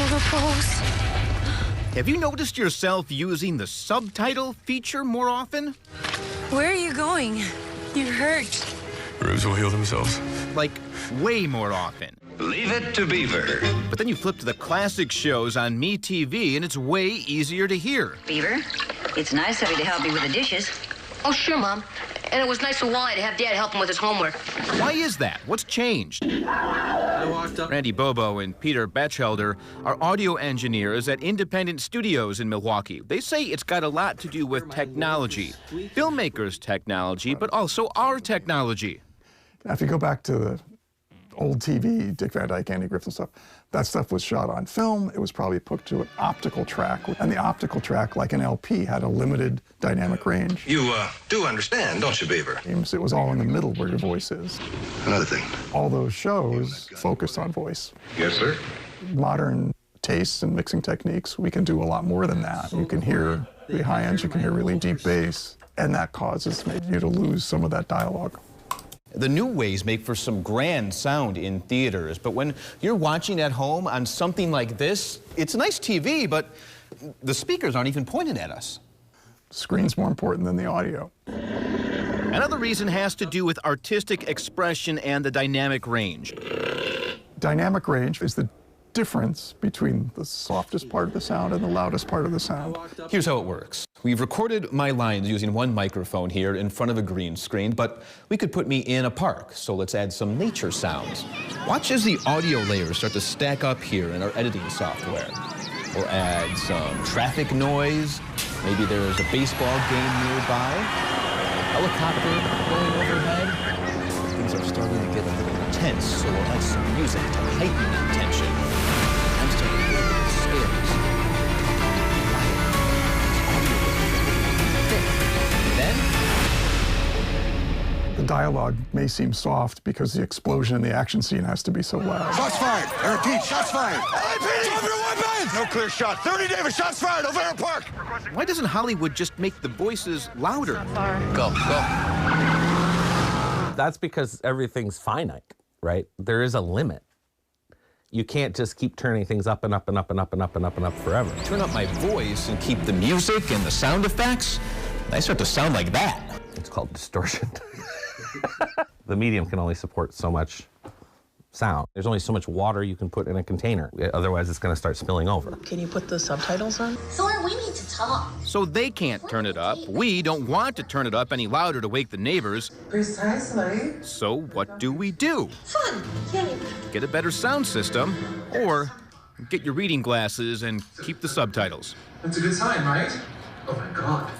the pose. Have you noticed yourself using the subtitle feature more often? Where are you going? You're hurt. Ribs will heal themselves. Like, way more often. Leave it to Beaver. But then you flip to the classic shows on MeTV, and it's way easier to hear. Beaver, it's nice of you to help me with the dishes. Oh, sure, Mom. And it was nice of Wally to have Dad help him with his homework. Why is that? What's changed? Randy Bobo and Peter Batchelder are audio engineers at independent studios in Milwaukee. They say it's got a lot to do with technology. Filmmakers' technology, but also our technology. Now, if you go back to the old TV, Dick Van Dyke, Andy Griffith stuff, that stuff was shot on film. It was probably put to an optical track. And the optical track, like an LP, had a limited dynamic range. You do understand, don't you, Beaver? It was all in the middle where your voice is. Another thing. All those shows focused on voice. Yes, sir. Modern tastes and mixing techniques, we can do a lot more than that. You can hear the high ends, you can hear really deep bass, and that causes you to lose some of that dialogue. The new ways make for some grand sound in theaters, but when you're watching at home on something like this, it's nice TV, but the speakers aren't even pointed at us. Screen's more important than the audio. Another reason has to do with artistic expression and the dynamic range. Dynamic range is the difference between the softest part of the sound and the loudest part of the sound. Here's how it works. We've recorded my lines using one microphone here in front of a green screen, but we could put me in a park, so let's add some nature sounds. Watch as the audio layers start to stack up here in our editing software. We'll add some traffic noise. Maybe there's a baseball game nearby. Helicopter going overhead. Things are starting to get a little intense, so we'll add some music to heighten that tension. I'm starting to get a little scared. The dialogue may seem soft because the explosion in the action scene has to be so loud. Shots fired. I repeat, shots fired. LAPD! Drop your weapons! No clear shot. 30 Davis, shots fired. O'Vara Park. Why doesn't Hollywood just make the voices louder? Go. That's because everything's finite, right? There is a limit. You can't just keep turning things up and up and up and up and up and up and up forever. Turn up my voice and keep the music and the sound effects, I start to sound like that. It's called distortion. The medium can only support so much sound. There's only so much water you can put in a container. Otherwise, it's going to start spilling over. Can you put the subtitles on? Thor, we need to talk. So they can't turn it up. We don't want to turn it up any louder to wake the neighbors. Precisely. So what do we do? Fun. Yay. Get a better sound system, or get your reading glasses and keep the subtitles. That's a good sign, right? Oh my God.